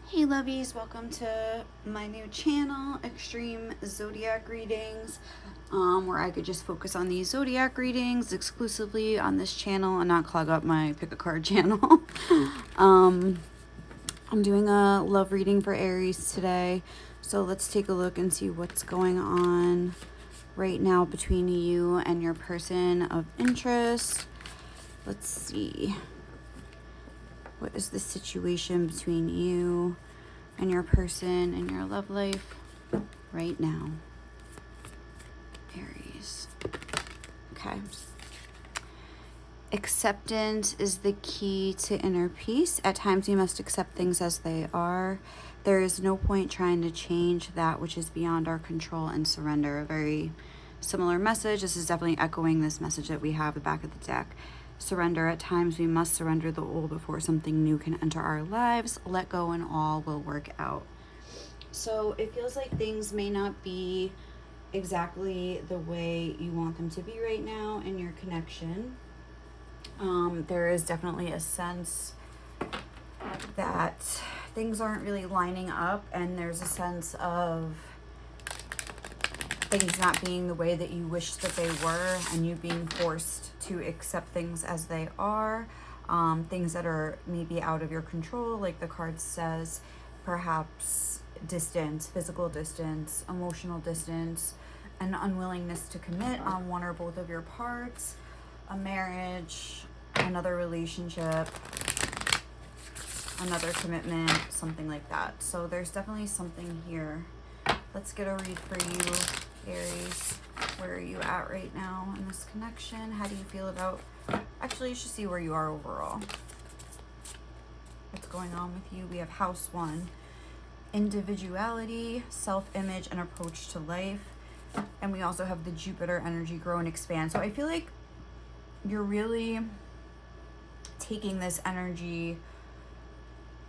Hey lovies, welcome to my new channel, Extreme Zodiac Readings, where I could just focus on these zodiac readings exclusively on this channel and not clog up my pick a card channel. I'm doing a love reading for Aries today, so let's take a look and see what's going on right now between you and your person of interest. Let's see. What is the situation between you and your person in your love life right now? Aries. Okay. Acceptance is the key to inner peace. At times you must accept things as they are. There is no point trying to change that which is beyond our control, and surrender. A very similar message. This is definitely echoing this message that we have at the back of the deck. Surrender. At times we must surrender the old before something new can enter our lives. Let go and all will work out. So it feels like things may not be exactly the way you want them to be right now in your connection. There is definitely a sense that things aren't really lining up, and there's a sense of things not being the way that you wish that they were, and you being forced to accept things as they are. Things that are maybe out of your control, like the card says, perhaps distance, physical distance, emotional distance, an unwillingness to commit on one or both of your parts, a marriage, another relationship, another commitment, something like that. So there's definitely something here. Let's get a read for you, Aries. Where are you at right now in this connection? How do you feel about... Actually, you should see where you are overall. What's going on with you? We have house 1. Individuality, self-image, and approach to life. And we also have the Jupiter energy, grow and expand. So I feel like you're really taking this energy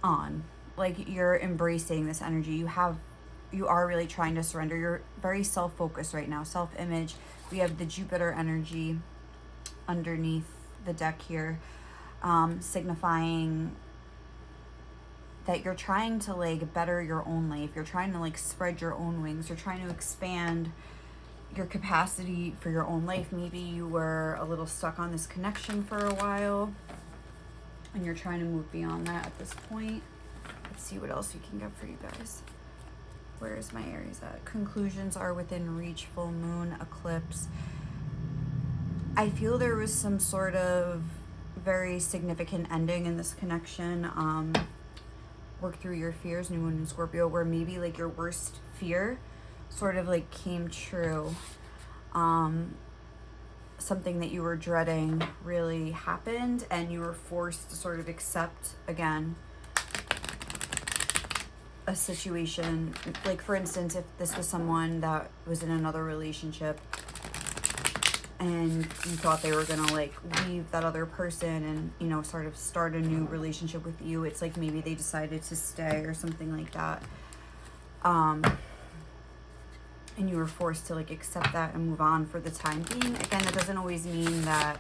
on. Like, you're embracing this energy. You are really trying to surrender. You're very self-focused right now. Self-image. We have the Jupiter energy underneath the deck here, signifying that you're trying to like better your own life. You're trying to like spread your own wings. You're trying to expand your capacity for your own life. Maybe you were a little stuck on this connection for a while, and you're trying to move beyond that at this point. Let's see what else we can get for you guys. Where is my Aries at? Conclusions are within reach. Full moon, eclipse. I feel there was some sort of very significant ending in this connection. Work through your fears, new moon in Scorpio, where maybe like your worst fear sort of like came true. Something that you were dreading really happened, and you were forced to sort of accept again a situation. Like, for instance, if this was someone that was in another relationship and you thought they were gonna like leave that other person and, you know, sort of start a new relationship with you, it's like maybe they decided to stay or something like that, and you were forced to like accept that and move on for the time being. Again, that doesn't always mean that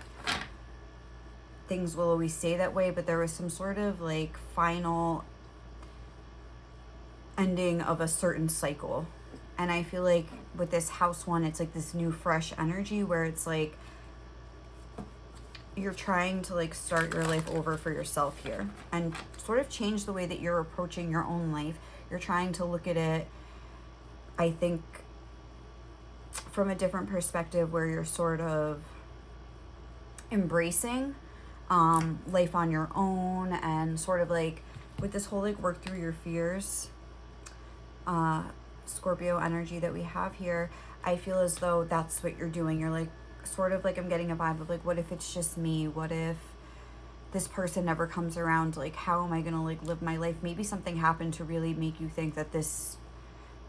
things will always stay that way, but there was some sort of like final ending of a certain cycle. And I feel like with this house 1, it's like this new fresh energy where it's like you're trying to like start your life over for yourself here and sort of change the way that you're approaching your own life. You're trying to look at it, I think, from a different perspective, where you're sort of embracing life on your own, and sort of like with this whole like work through your fears Scorpio energy that we have here. I feel as though that's what you're doing. You're like sort of like, I'm getting a vibe of like, what if it's just me? What if this person never comes around? Like, how am I gonna like live my life? Maybe something happened to really make you think that this,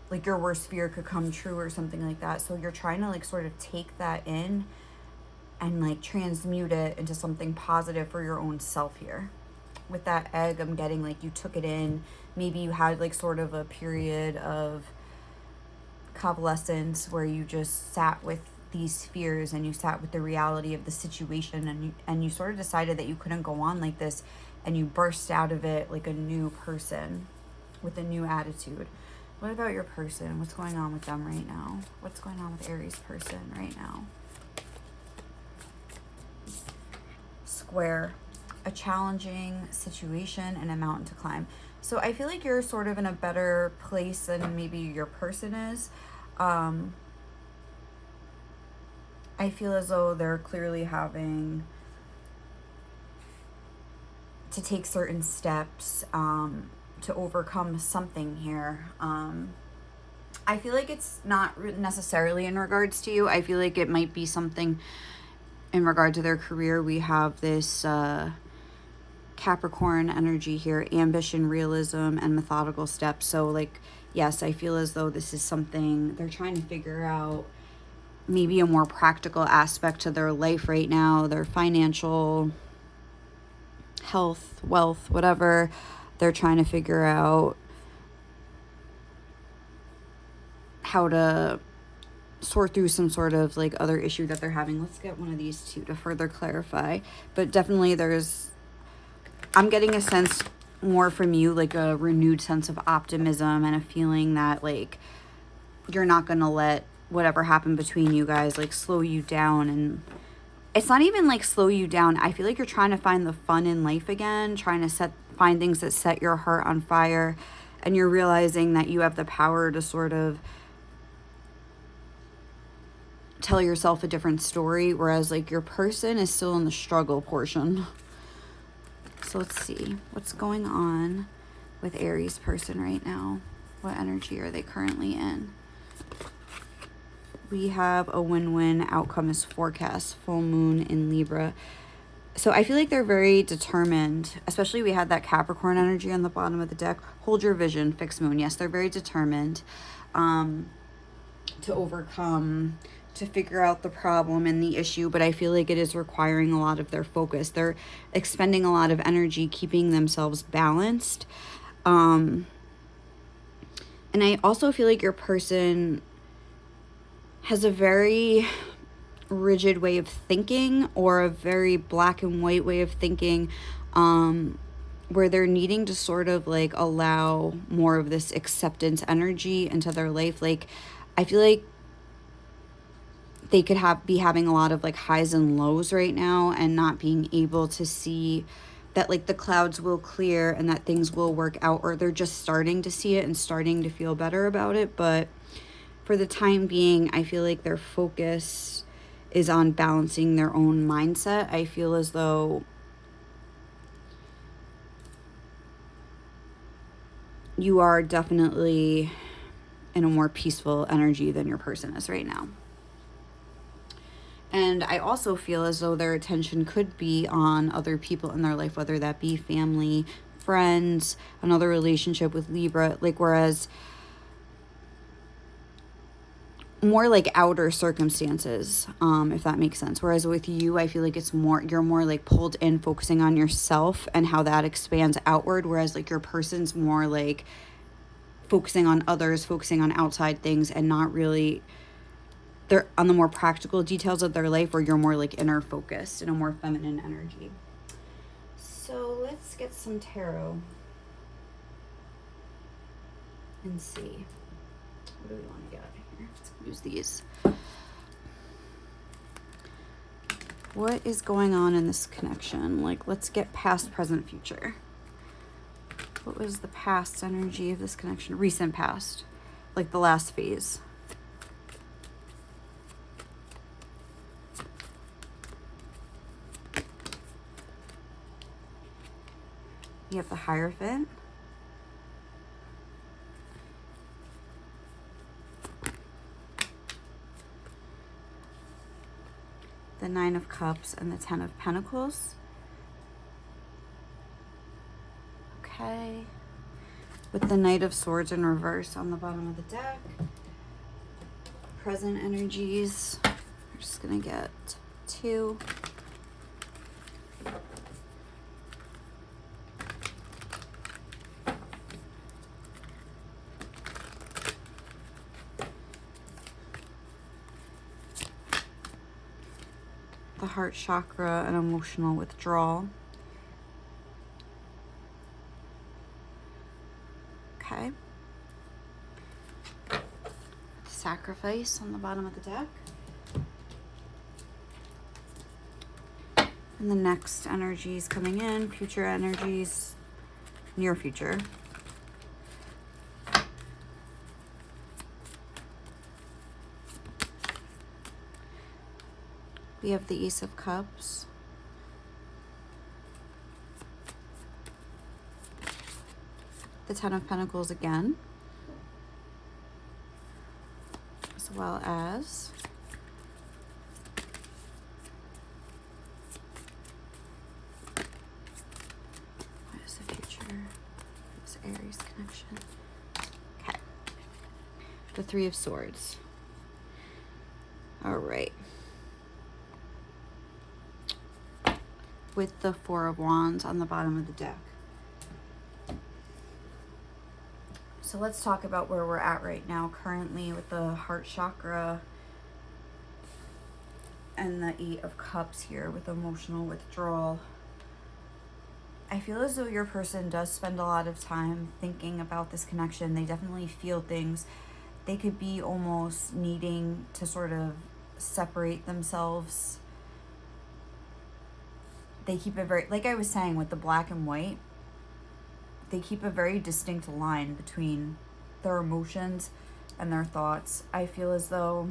like, your worst fear could come true or something like that. So you're trying to like sort of take that in and like transmute it into something positive for your own self here. With that egg, I'm getting like you took it in. Maybe you had like sort of a period of convalescence where you just sat with these fears and you sat with the reality of the situation, and you sort of decided that you couldn't go on like this, and you burst out of it like a new person. with a new attitude. What about your person? What's going on with them right now? What's going on with Aries person right now? Square. A challenging situation and a mountain to climb. So I feel like you're sort of in a better place than maybe your person is. I feel as though they're clearly having to take certain steps to overcome something here. I feel like it's not necessarily in regards to you. I feel like it might be something in regard to their career. We have this Capricorn energy here, ambition, realism, and methodical steps. So like, yes, I feel as though this is something they're trying to figure out, maybe a more practical aspect to their life right now, their financial, health, wealth, whatever. They're trying to figure out how to sort through some sort of like other issue that they're having. Let's get one of these two to further clarify. But definitely I'm getting a sense more from you, like a renewed sense of optimism and a feeling that like you're not going to let whatever happened between you guys like slow you down. And it's not even like slow you down. I feel like you're trying to find the fun in life again, trying to find things that set your heart on fire. And you're realizing that you have the power to sort of tell yourself a different story, whereas like your person is still in the struggle portion. So let's see what's going on with Aries person right now. What energy are they currently in? We have a win-win outcome is forecast, full moon in Libra. So I feel like they're very determined, especially we had that Capricorn energy on the bottom of the deck. Hold your vision, fixed moon. Yes, they're very determined to overcome, to figure out the problem and the issue, but I feel like it is requiring a lot of their focus. They're expending a lot of energy keeping themselves balanced. And I also feel like your person has a very rigid way of thinking, or a very black and white way of thinking, where they're needing to sort of like allow more of this acceptance energy into their life. Like I feel like they could be having a lot of like highs and lows right now, and not being able to see that like the clouds will clear and that things will work out, or they're just starting to see it and starting to feel better about it. But for the time being, I feel like their focus is on balancing their own mindset. I feel as though you are definitely in a more peaceful energy than your person is right now. And I also feel as though their attention could be on other people in their life, whether that be family, friends, another relationship with Libra, like whereas more like outer circumstances, if that makes sense. Whereas with you, I feel like you're more like pulled in, focusing on yourself and how that expands outward. Whereas like your person's more like focusing on others, focusing on outside things, and not really they're on the more practical details of their life, where you're more like inner focused in a more feminine energy. So let's get some tarot and see. What do we want to get here? Let's use these. What is going on in this connection? Like, let's get past, present, future. What was the past energy of this connection? Recent past, like the last phase. You have the Hierophant. The Nine of Cups and the Ten of Pentacles. Okay. With the Knight of Swords in reverse on the bottom of the deck. Present energies. We're just going to get 2. The heart chakra and emotional withdrawal. Okay. Sacrifice on the bottom of the deck. And the next energies coming in, future energies, near future. We have the Ace of Cups. The Ten of Pentacles again. As well as what is the future? This Aries connection. Okay. The Three of Swords. All right. With the Four of Wands on the bottom of the deck. So let's talk about where we're at right now currently with the heart chakra and the Eight of Cups here with emotional withdrawal. I feel as though your person does spend a lot of time thinking about this connection. They definitely feel things. They could be almost needing to sort of separate themselves. They keep a very, like I was saying with the black and white, they keep a very distinct line between their emotions and their thoughts. I feel as though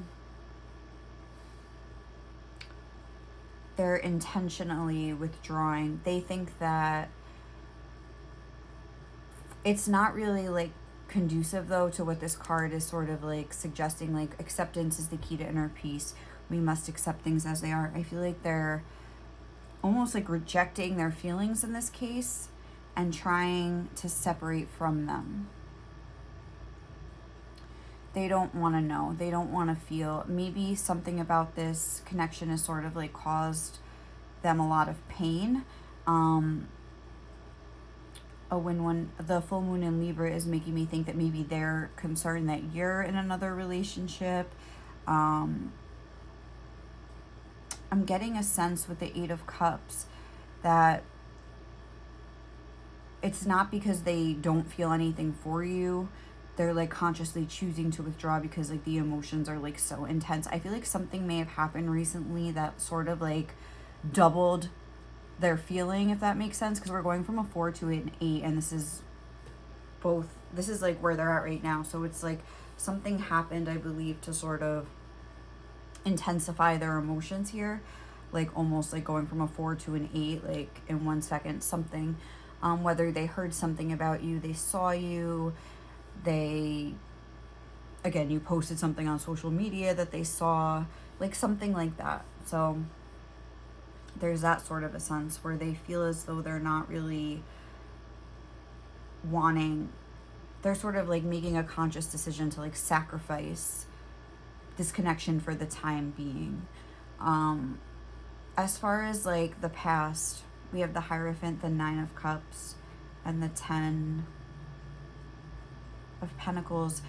they're intentionally withdrawing. They think that it's not really like conducive though to what this card is sort of like suggesting. Like acceptance is the key to inner peace. We must accept things as they are. I feel like they're almost like rejecting their feelings in this case and trying to separate from them. They don't want to know. They don't want to feel. Maybe something about this connection has sort of like caused them a lot of pain. The full moon in Libra is making me think that maybe they're concerned that you're in another relationship. I'm getting a sense with the Eight of Cups that it's not because they don't feel anything for you. They're like consciously choosing to withdraw because like the emotions are like so intense. I feel like something may have happened recently that sort of like doubled their feeling, if that makes sense, because we're going from a 4 to an 8, and this is like where they're at right now. So it's like something happened, I believe, to sort of intensify their emotions here, like almost like going from a 4 to an 8 like in 1 second. Something, whether they heard something about you, they saw you, you posted something on social media that they saw, like something like that. So there's that sort of a sense where they feel as though they're not really wanting, they're sort of like making a conscious decision to like sacrifice this connection for the time being. As far as like the past, we have the Hierophant, the 9 of Cups, and the 10 of Pentacles.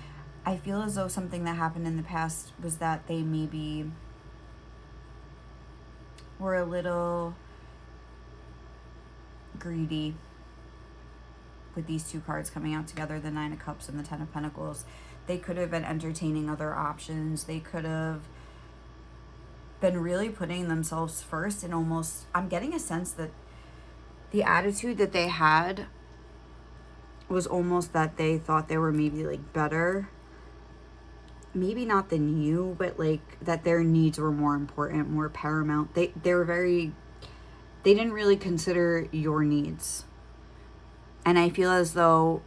I feel as though something that happened in the past was that they maybe were a little greedy with these two cards coming out together, the 9 of Cups and the 10 of Pentacles. They could have been entertaining other options. They could have been really putting themselves first, and almost, I'm getting a sense that the attitude that they had was almost that they thought they were maybe like better, maybe not than you, but like that their needs were more important, more paramount. They didn't really consider your needs. And I feel as though,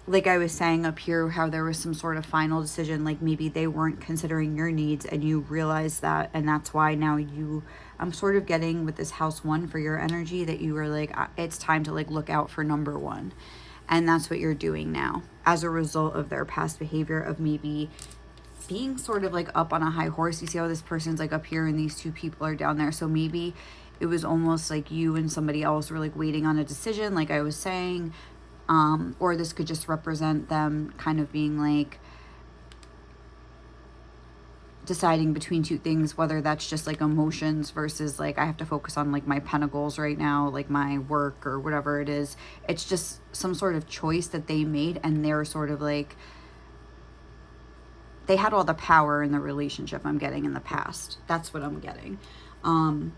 like I was saying up here, how there was some sort of final decision, like maybe they weren't considering your needs and you realized that, and that's why now I'm sort of getting with this house 1 for your energy that you were like, it's time to like look out for number 1. And that's what you're doing now as a result of their past behavior of maybe being sort of like up on a high horse. You see how this person's like up here and these two people are down there. So maybe it was almost like you and somebody else were like waiting on a decision, like I was saying. Or this could just represent them kind of being like deciding between two things, whether that's just like emotions versus like I have to focus on like my pentacles right now, like my work or whatever it is. It's just some sort of choice that they made, and they're sort of like, they had all the power in the relationship I'm getting in the past. That's what I'm getting. And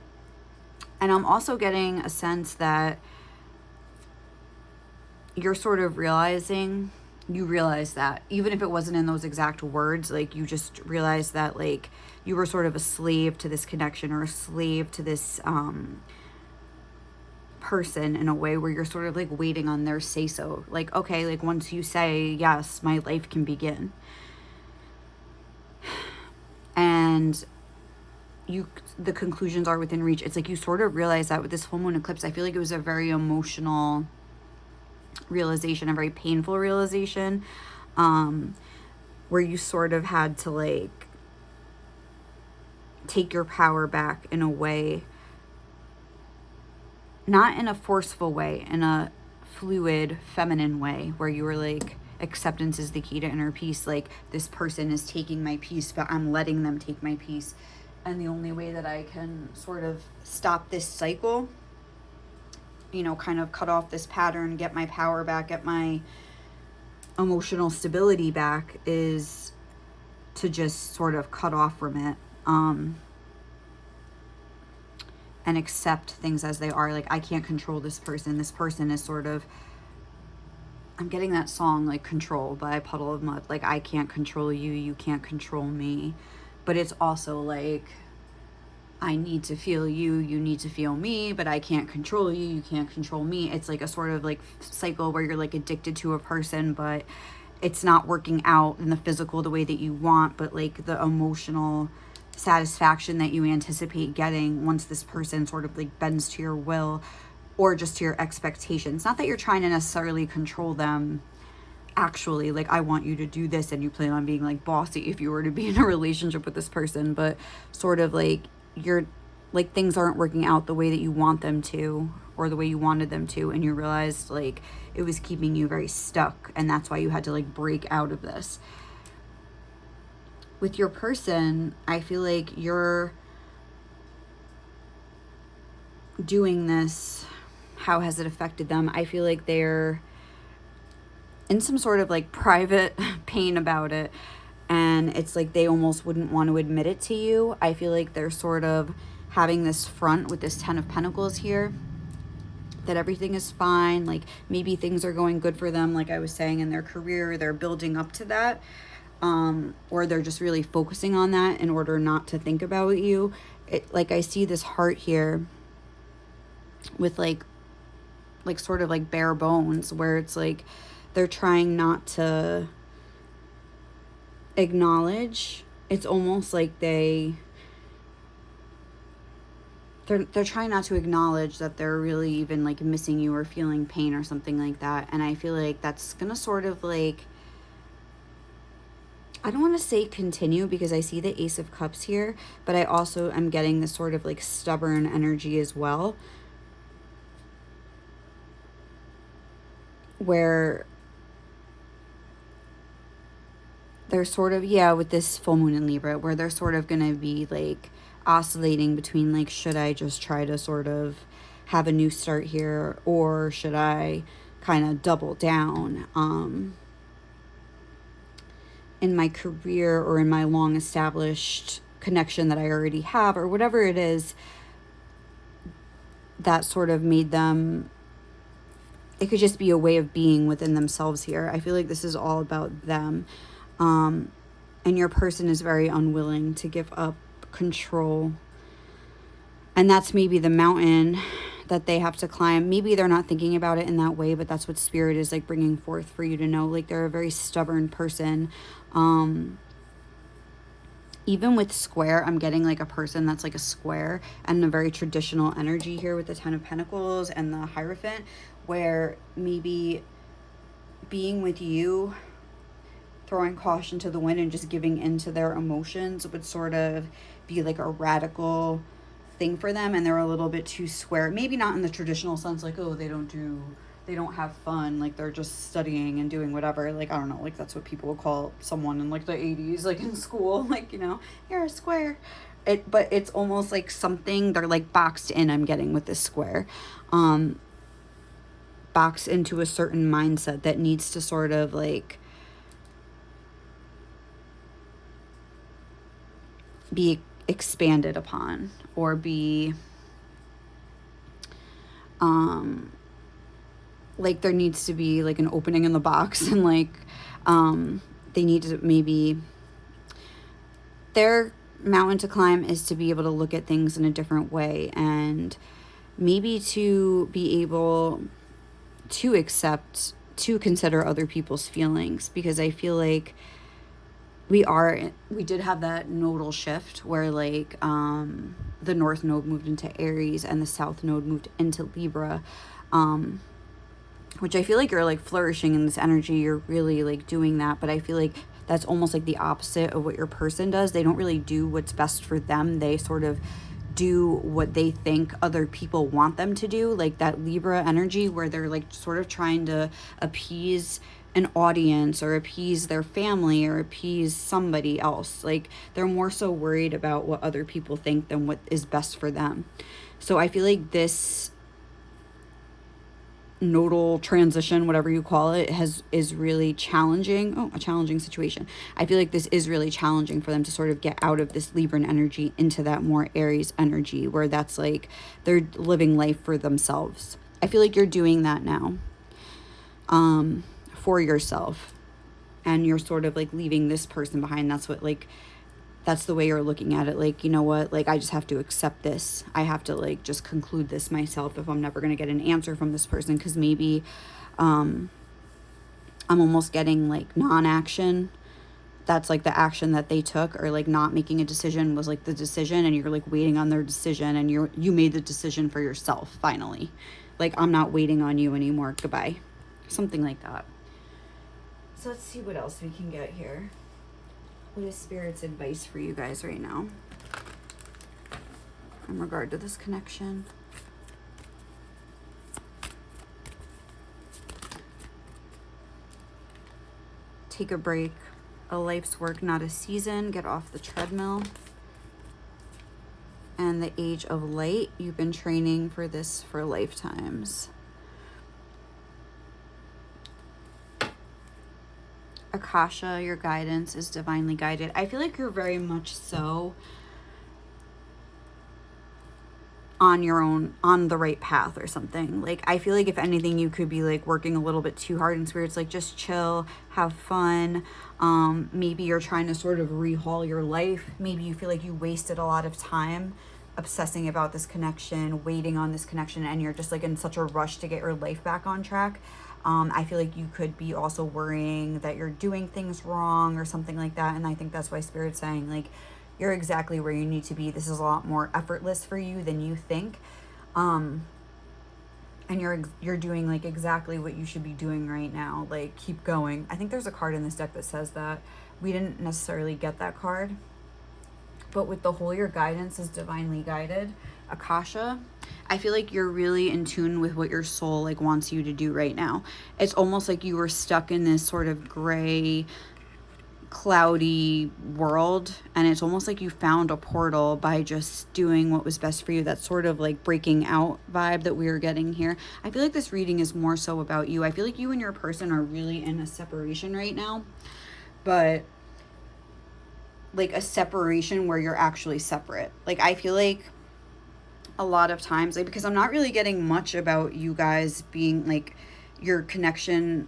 I'm also getting a sense that you're sort of realizing, you realize that even if it wasn't in those exact words, like you just realized that like you were sort of a slave to this connection, or a slave to this person, in a way where you're sort of like waiting on their say so. Like, okay, like once you say yes, my life can begin. And the conclusions are within reach. It's like you sort of realize that with this full moon eclipse. I feel like it was a very emotional realization, a very painful realization, where you sort of had to like take your power back in a way, not in a forceful way, in a fluid, feminine way, where you were like, acceptance is the key to inner peace. Like, this person is taking my peace, but I'm letting them take my peace. And the only way that I can sort of stop this cycle, you know, kind of cut off this pattern, get my power back, get my emotional stability back, is to just sort of cut off from it, and accept things as they are. Like, I can't control this person. This person is sort of, I'm getting that song, like Control by Puddle of Mud. Like, I can't control you, you can't control me. But it's also like, I need to feel you, you need to feel me, but I can't control you, you can't control me. It's like a sort of like cycle where you're like addicted to a person, but it's not working out in the physical the way that you want, but like the emotional satisfaction that you anticipate getting once this person sort of like bends to your will, or just to your expectations. Not that you're trying to necessarily control them actually, like, I want you to do this, and you plan on being like bossy if you were to be in a relationship with this person, but sort of like you're like, things aren't working out the way that you want them to, or the way you wanted them to, and you realized like it was keeping you very stuck, and that's why you had to like break out of this. With your person, I feel like you're doing this. How has it affected them? I feel like they're in some sort of like private pain about it, and it's like they almost wouldn't want to admit it to you. I feel like they're sort of having this front with this 10 of Pentacles here, that everything is fine, like maybe things are going good for them, like I was saying, in their career, they're building up to that, or they're just really focusing on that in order not to think about you. Like, I see this heart here with like sort of like bare bones, where it's like they're trying not to acknowledge. It's almost like they're trying not to acknowledge that they're really even like missing you or feeling pain or something like that. And I feel like that's gonna sort of like, I don't want to say continue, because I see the Ace of Cups here, but I also am getting this sort of like stubborn energy as well, where they're sort of, yeah, with this full moon in Libra, where they're sort of going to be like oscillating between like, should I just try to sort of have a new start here, or should I kind of double down in my career, or in my long established connection that I already have, or whatever it is that sort of made them. It could just be a way of being within themselves here. I feel like this is all about them. And your person is very unwilling to give up control. And that's maybe the mountain that they have to climb. Maybe they're not thinking about it in that way, but that's what Spirit is like bringing forth for you to know. Like, they're a very stubborn person. Even with square, I'm getting like a person that's like a square, and a very traditional energy here with the 10 of Pentacles and the Hierophant, where maybe being with you, throwing caution to the wind and just giving into their emotions would sort of be like a radical thing for them, and they're a little bit too square. Maybe not in the traditional sense, like, oh, they don't do they don't have fun, like they're just studying and doing whatever, like I don't know, like that's what people would call someone in like the 80s, like in school, like, you know, you're a square. But it's almost like something they're like boxed in, I'm getting with this square, boxed into a certain mindset that needs to sort of like be expanded upon, or be like there needs to be like an opening in the box, and like they need to, maybe their mountain to climb is to be able to look at things in a different way, and maybe to be able to accept, to consider other people's feelings, because I feel like we did have that nodal shift where like the north node moved into Aries and the south node moved into Libra, which I feel like you're like flourishing in this energy, you're really like doing that, but I feel like that's almost like the opposite of what your person does. They don't really do what's best for them, they sort of do what they think other people want them to do, like that Libra energy where they're like sort of trying to appease an audience or appease their family or appease somebody else. Like they're more so worried about what other people think than what is best for them. So I feel like this nodal transition, whatever you call it, is really challenging. Oh, a challenging situation. I feel like this is really challenging for them to sort of get out of this Libran energy into that more Aries energy, where that's like they're living life for themselves. I feel like you're doing that now, for yourself, and you're sort of like leaving this person behind. That's what, like, that's the way you're looking at it. Like, you know what, like I just have to accept this, I have to like just conclude this myself if I'm never going to get an answer from this person, because maybe I'm almost getting like non-action. That's like the action that they took, or like not making a decision was like the decision, and you're like waiting on their decision, and you made the decision for yourself finally. Like, I'm not waiting on you anymore, goodbye. Something like that. So let's see what else we can get here. What is Spirit's advice for you guys right now in regard to this connection? Take a break. A life's work, not a season. Get off the treadmill. And the Age of Light. You've been training for this for lifetimes. Akasha, your guidance is divinely guided. I feel like you're very much so on your own, on the right path or something. Like, I feel like if anything, you could be like working a little bit too hard, and Spirit's like, just chill, have fun. Maybe you're trying to sort of rehaul your life. Maybe you feel like you wasted a lot of time obsessing about this connection, waiting on this connection, and you're just like in such a rush to get your life back on track. I feel like you could be also worrying that you're doing things wrong or something like that. And I think that's why Spirit's saying, like, you're exactly where you need to be. This is a lot more effortless for you than you think. And you're doing like exactly what you should be doing right now. Like, keep going. I think there's a card in this deck that says that. We didn't necessarily get that card. But with the whole, your guidance is divinely guided. Akasha, I feel like you're really in tune with what your soul like wants you to do right now. It's almost like you were stuck in this sort of gray, cloudy world, and it's almost like you found a portal by just doing what was best for you. That sort of like breaking out vibe that we are getting here. I feel like this reading is more so about you. I feel like you and your person are really in a separation right now, but like a separation where you're actually separate. Like, I feel like a lot of times, like, because I'm not really getting much about you guys being like your connection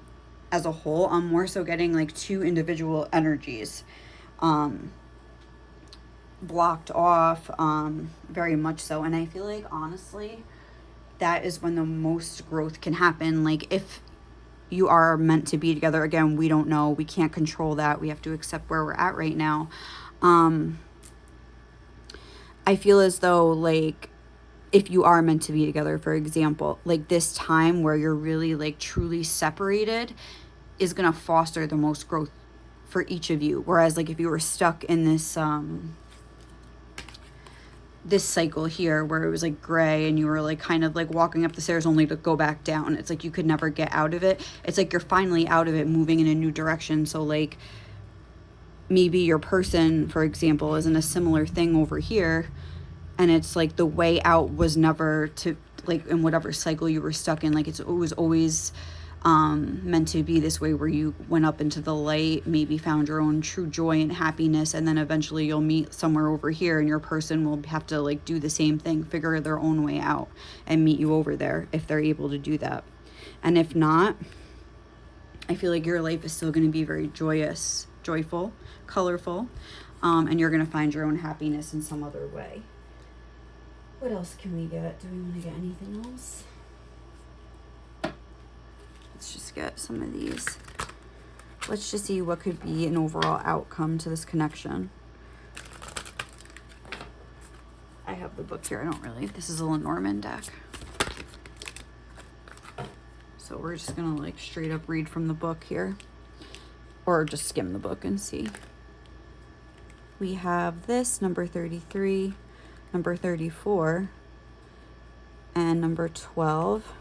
as a whole. I'm more so getting like two individual energies blocked off, very much so. And I feel like, honestly, that is when the most growth can happen. Like, if you are meant to be together, again, we don't know, we can't control that, we have to accept where we're at right now. I feel as though, like, if you are meant to be together, for example, like this time where you're really like truly separated is going to foster the most growth for each of you. Whereas like if you were stuck in this this cycle here where it was like gray and you were like kind of like walking up the stairs only to go back down. It's like you could never get out of it. It's like you're finally out of it, moving in a new direction. So like maybe your person, for example, is in a similar thing over here, and it's like the way out was never to, like, in whatever cycle you were stuck in, like it was always meant to be this way, where you went up into the light, maybe found your own true joy and happiness, and then eventually you'll meet somewhere over here and your person will have to like do the same thing, figure their own way out and meet you over there if they're able to do that. And if not, I feel like your life is still going to be very joyous, joyful, colorful, and you're going to find your own happiness in some other way. What else can we get? Do we want to get anything else? Let's just get some of these. Let's just see what could be an overall outcome to this connection. I have the book here. I don't really. This is a Lenormand deck. So we're just going to like straight up read from the book here. Or just skim the book and see. We have this, number 33, number 34, and number 12.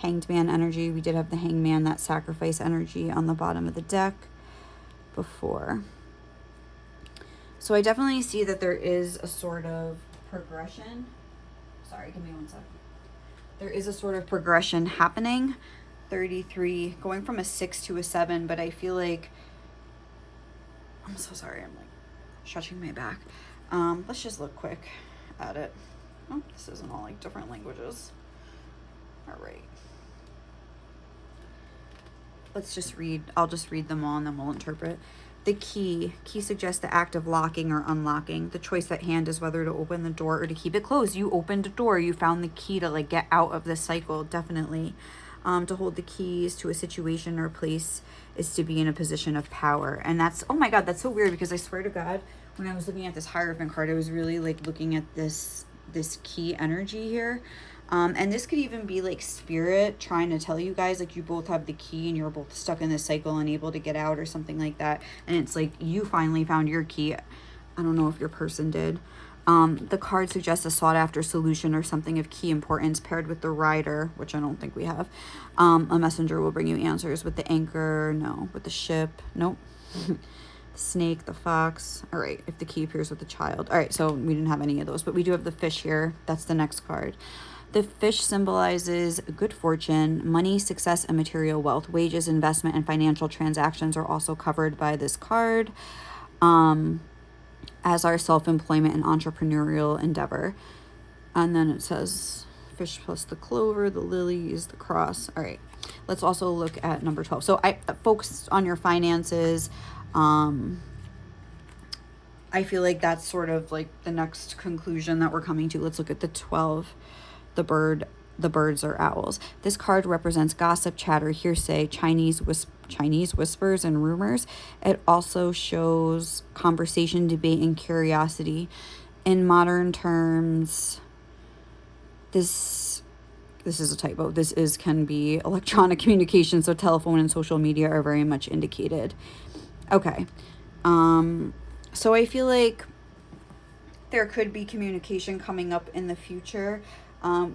Hanged Man energy. We did have the Hanged Man, that sacrifice energy on the bottom of the deck before. So I definitely see that there is a sort of progression. Sorry, give me one second. There is a sort of progression happening. 33, going from a 6 to a 7, but I feel like, I'm so sorry, I'm like stretching my back. Let's just look quick at it. Oh, this isn't all like different languages. All right. Let's just read. I'll just read them all and then we'll interpret. The key. Key suggests the act of locking or unlocking. The choice at hand is whether to open the door or to keep it closed. You opened a door. You found the key to like get out of this cycle. Definitely. To hold the keys to a situation or place is to be in a position of power. And that's, oh my God, that's so weird, because I swear to God, when I was looking at this Hierophant card, I was really like looking at this key energy here. And this could even be like spirit trying to tell you guys, like, you both have the key and you're both stuck in this cycle, unable to get out or something like that. And it's like you finally found your key. I don't know if your person did. The card suggests a sought after solution or something of key importance, paired with the rider, which I don't think we have. A messenger will bring you answers. With the anchor, no. With the ship, nope. The snake, the fox. All right, if the key appears with the child. All right, so we didn't have any of those, but we do have the fish here. That's the next card. The fish symbolizes good fortune, money, success, and material wealth. Wages, investment, and financial transactions are also covered by this card, as are self-employment and entrepreneurial endeavor. And then it says fish plus the clover, the lilies, the cross. All right, let's also look at number 12. So I focused on your finances. I feel like that's sort of like the next conclusion that we're coming to. Let's look at the 12. The birds or owls. This card represents gossip, chatter, hearsay, Chinese whispers and rumors. It also shows conversation, debate, and curiosity. In modern terms, this is a typo. This can be electronic communication, so telephone and social media are very much indicated. Okay. So I feel like there could be communication coming up in the future.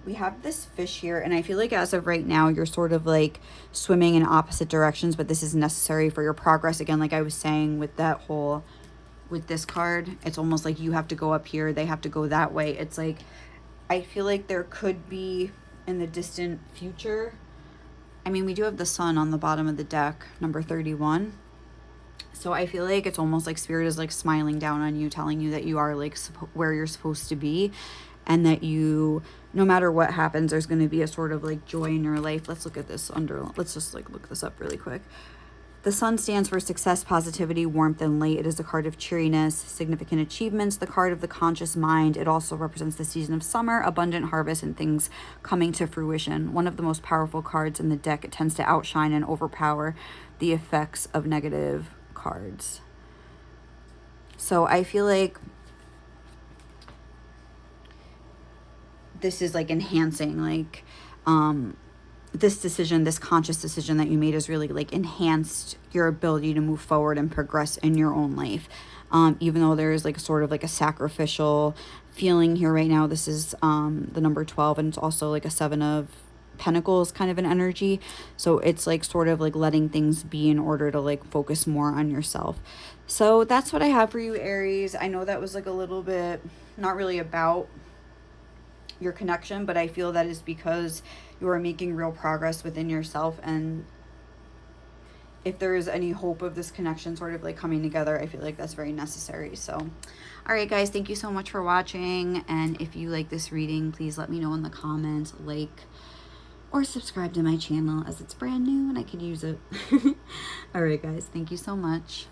We have this fish here, and I feel like as of right now, you're sort of like swimming in opposite directions, but this is necessary for your progress. Again, like I was saying with this card, it's almost like you have to go up here, they have to go that way. It's like, I feel like there could be in the distant future. I mean, we do have the sun on the bottom of the deck, number 31. So I feel like it's almost like spirit is like smiling down on you, telling you that you are like where you're supposed to be, and that you, no matter what happens, there's going to be a sort of like joy in your life. Let's look at this let's just like look this up really quick. The sun stands for success, positivity, warmth, and light. It is a card of cheeriness, significant achievements, the card of the conscious mind. It also represents the season of summer, abundant harvest, and things coming to fruition. One of the most powerful cards in the deck. It tends to outshine and overpower the effects of negative cards. So I feel like this is like enhancing, like this decision, this conscious decision that you made has really like enhanced your ability to move forward and progress in your own life. even though there's like sort of like a sacrificial feeling here right now. This is the number 12, and it's also like a 7 of Pentacles kind of an energy. So it's like sort of like letting things be in order to like focus more on yourself. So that's what I have for you, Aries. I know that was like a little bit not really about your connection, but I feel that is because you are making real progress within yourself, and if there is any hope of this connection sort of like coming together, I feel like that's very necessary. So all right, guys, thank you so much for watching, and if you like this reading, please let me know in the comments, like or subscribe to my channel, as it's brand new and I could use it. All right, guys, thank you so much.